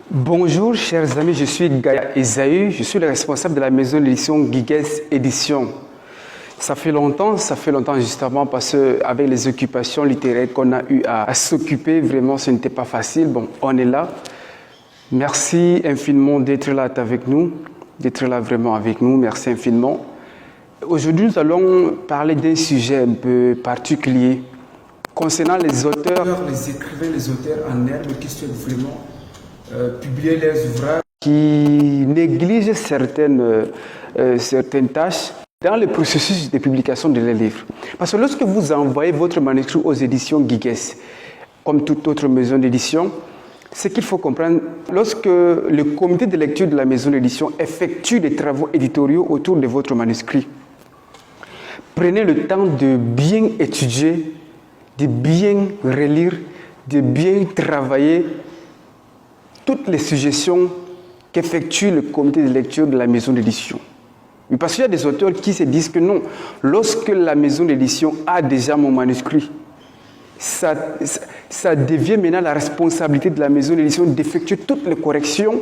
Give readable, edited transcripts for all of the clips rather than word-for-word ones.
Bonjour chers amis, je suis Gaïa Esaü, je suis le responsable de la maison d'édition Guiguès Édition. Ça fait longtemps justement parce qu'avec les occupations littéraires qu'on a eu à s'occuper, vraiment ce n'était pas facile. Bon, on est là. Merci infiniment d'être là avec nous, d'être là vraiment avec nous, merci infiniment. Aujourd'hui, nous allons parler d'un sujet un peu particulier concernant les auteurs, les écrivains, les auteurs en herbe qui souhaitent vraiment publier leurs ouvrages, qui négligent certaines tâches dans le processus de publication de leurs livres. Parce que lorsque vous envoyez votre manuscrit aux éditions Guiguès, comme toute autre maison d'édition, ce qu'il faut comprendre, lorsque le comité de lecture de la maison d'édition effectue des travaux éditoriaux autour de votre manuscrit, prenez le temps de bien étudier, de bien relire, de bien travailler toutes les suggestions qu'effectue le comité de lecture de la maison d'édition. Parce qu'il y a des auteurs qui se disent que non, lorsque la maison d'édition a déjà mon manuscrit, ça devient maintenant la responsabilité de la maison d'édition d'effectuer toutes les corrections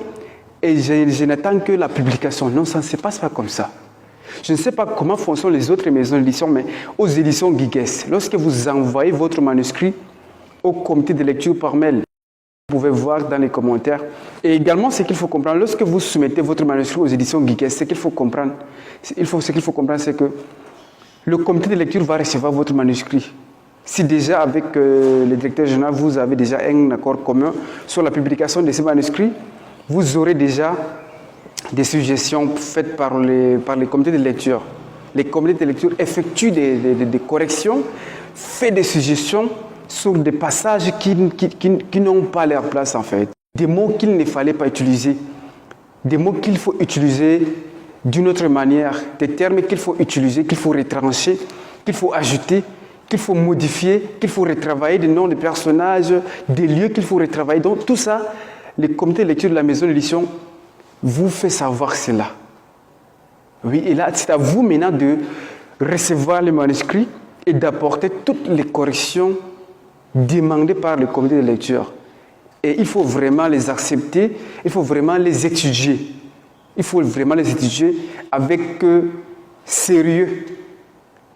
et je n'attends que la publication. Non, ça ne se passe pas comme ça. Je ne sais pas comment fonctionnent les autres maisons d'édition, mais aux éditions Guiguès, lorsque vous envoyez votre manuscrit au comité de lecture par mail, vous pouvez voir dans les commentaires. Et également, ce qu'il faut comprendre, lorsque vous soumettez votre manuscrit aux éditions Guiguès, ce qu'il faut comprendre, c'est que le comité de lecture va recevoir votre manuscrit. Si déjà avec le directeur général, vous avez déjà un accord commun sur la publication de ces manuscrits, vous aurez déjà des suggestions faites par les comités de lecture. Les comités de lecture effectuent des corrections, font des suggestions sur des passages qui n'ont pas leur place en fait. Des mots qu'il ne fallait pas utiliser, des mots qu'il faut utiliser d'une autre manière, des termes qu'il faut utiliser, qu'il faut retrancher, qu'il faut ajouter, qu'il faut modifier, qu'il faut retravailler, des noms de personnages, des lieux qu'il faut retravailler. Donc tout ça, les comités de lecture de la maison d'édition vous fait savoir cela. Oui, et là, c'est à vous maintenant de recevoir les manuscrits et d'apporter toutes les corrections demandées par le comité de lecture. Et il faut vraiment les accepter, il faut vraiment les étudier. Il faut vraiment les étudier avec sérieux.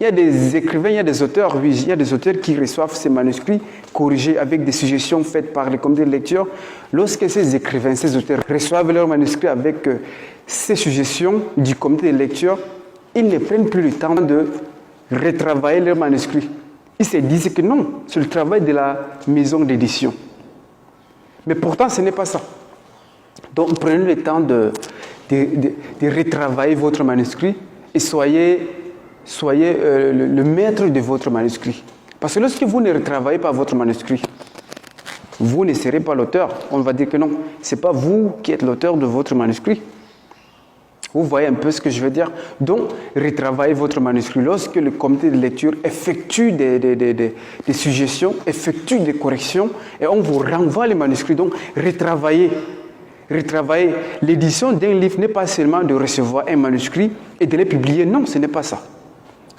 Il y a des écrivains, il y a des auteurs, oui, il y a des auteurs qui reçoivent ces manuscrits corrigés avec des suggestions faites par le comité de lecture. Lorsque ces écrivains, ces auteurs reçoivent leurs manuscrits avec ces suggestions du comité de lecture, ils ne prennent plus le temps de retravailler leurs manuscrits. Ils se disent que non, c'est le travail de la maison d'édition. Mais pourtant, ce n'est pas ça. Donc, prenez le temps de retravailler votre manuscrit et soyez le maître de votre manuscrit. Parce que lorsque vous ne retravaillez pas votre manuscrit, vous ne serez pas l'auteur. On va dire que non, ce n'est pas vous qui êtes l'auteur de votre manuscrit. Vous voyez un peu ce que je veux dire. Donc, retravaillez votre manuscrit. Lorsque le comité de lecture effectue des suggestions, effectue des corrections, et on vous renvoie les manuscrits, donc retravaillez. L'édition d'un livre n'est pas seulement de recevoir un manuscrit et de le publier. Non, ce n'est pas ça.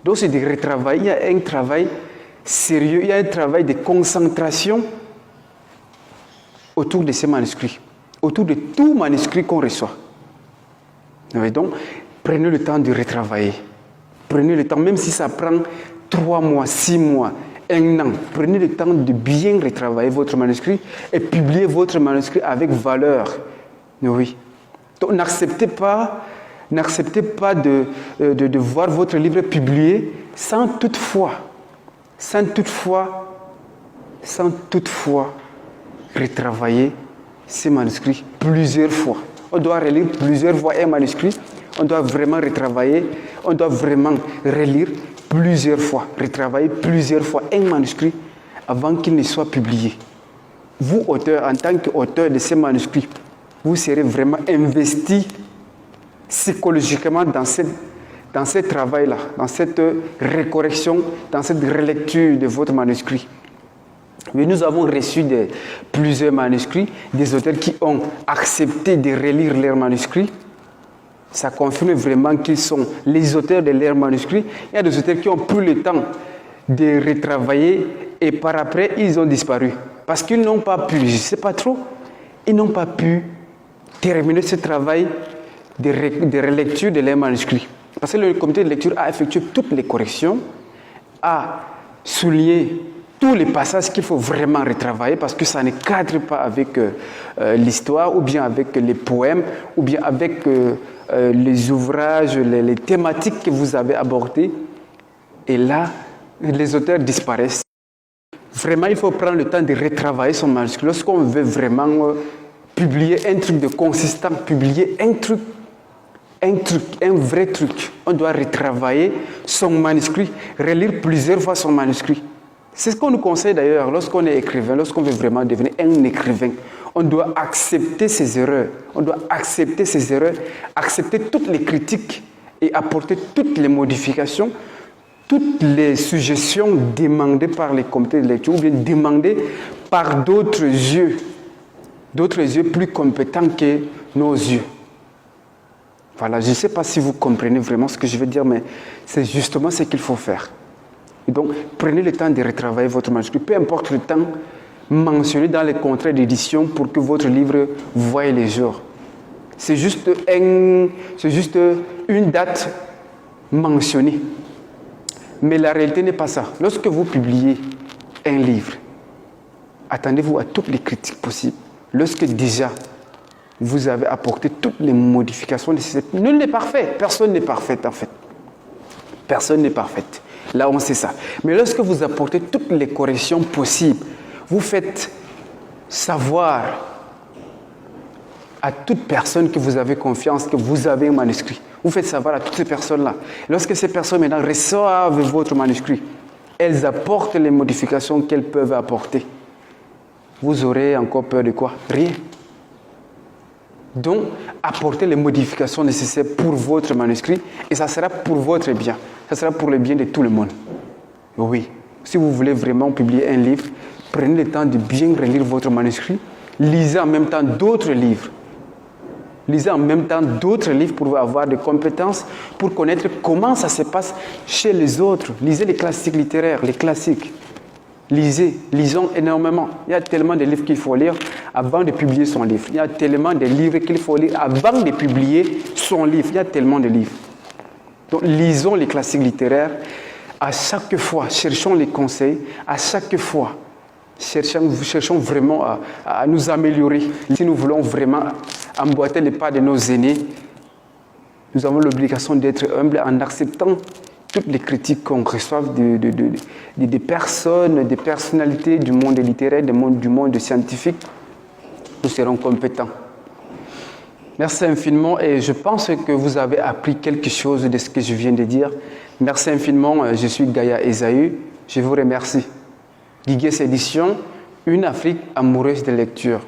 Donc, c'est de retravailler. Il y a un travail sérieux, il y a un travail de concentration autour de ces manuscrits, autour de tout manuscrit qu'on reçoit. Donc, prenez le temps de retravailler. Prenez le temps, même si ça prend 3 mois, 6 mois, 1 an, prenez le temps de bien retravailler votre manuscrit et publier votre manuscrit avec valeur. Oui. Donc, n'acceptez pas de voir votre livre publié sans toutefois retravailler ces manuscrits plusieurs fois. On doit relire plusieurs fois un manuscrit, on doit vraiment retravailler, on doit vraiment relire plusieurs fois, retravailler plusieurs fois un manuscrit avant qu'il ne soit publié. Vous, auteur, en tant qu'auteur de ces manuscrits, vous serez vraiment investi psychologiquement dans ce travail-là, dans cette recorrection, dans cette relecture de votre manuscrit. Mais nous avons reçu plusieurs manuscrits, des auteurs qui ont accepté de relire leurs manuscrits. Ça confirme vraiment qu'ils sont les auteurs de leurs manuscrits. Il y a des auteurs qui ont pris le temps de retravailler et par après, ils ont disparu. Parce qu'ils n'ont pas pu, je ne sais pas trop, ils n'ont pas pu terminer ce travail de relecture de leurs manuscrits. Parce que le comité de lecture a effectué toutes les corrections, a souligné tous les passages qu'il faut vraiment retravailler parce que ça ne cadre pas avec l'histoire ou bien avec les poèmes ou bien avec les ouvrages, les thématiques que vous avez abordées. Et là, les auteurs disparaissent. Vraiment, il faut prendre le temps de retravailler son manuscrit. Lorsqu'on veut vraiment publier un truc de consistant, publier un vrai truc, on doit retravailler son manuscrit, relire plusieurs fois son manuscrit. C'est ce qu'on nous conseille d'ailleurs lorsqu'on est écrivain, lorsqu'on veut vraiment devenir un écrivain. On doit accepter ses erreurs, accepter toutes les critiques et apporter toutes les modifications, toutes les suggestions demandées par les comités de lecture ou bien demandées par d'autres yeux plus compétents que nos yeux. Voilà, je ne sais pas si vous comprenez vraiment ce que je veux dire, mais c'est justement ce qu'il faut faire. Et donc, prenez le temps de retravailler votre manuscrit, peu importe le temps mentionné dans les contrats d'édition pour que votre livre voie les jours. C'est juste une date mentionnée. Mais la réalité n'est pas ça. Lorsque vous publiez un livre, attendez-vous à toutes les critiques possibles. Lorsque déjà vous avez apporté toutes les modifications nécessaires. Nul n'est parfait. Personne n'est parfait en fait. Personne n'est parfait. Là, on sait ça. Mais lorsque vous apportez toutes les corrections possibles, vous faites savoir à toute personne que vous avez confiance, que vous avez un manuscrit. Vous faites savoir à toutes ces personnes-là. Lorsque ces personnes maintenant reçoivent votre manuscrit, elles apportent les modifications qu'elles peuvent apporter. Vous aurez encore peur de quoi? Rien. Donc, apportez les modifications nécessaires pour votre manuscrit et ça sera pour votre bien. Ça sera pour le bien de tout le monde. Oui, si vous voulez vraiment publier un livre, prenez le temps de bien relire votre manuscrit. Lisez en même temps d'autres livres. Lisez en même temps d'autres livres pour avoir des compétences, pour connaître comment ça se passe chez les autres. Lisez les classiques littéraires, les classiques. Lisons énormément. Il y a tellement de livres qu'il faut lire avant de publier son livre. Il y a tellement de livres qu'il faut lire avant de publier son livre. Il y a tellement de livres. Donc, lisons les classiques littéraires. À chaque fois, cherchons les conseils. À chaque fois, cherchons vraiment à nous améliorer. Si nous voulons vraiment emboîter les pas de nos aînés, nous avons l'obligation d'être humbles en acceptant toutes les critiques qu'on reçoit des personnes, des personnalités du monde littéraire, du monde scientifique. Nous serons compétents. Merci infiniment et je pense que vous avez appris quelque chose de ce que je viens de dire. Merci infiniment, je suis Gaïa Esaü, je vous remercie. Guigues Éditions, une Afrique amoureuse de lecture.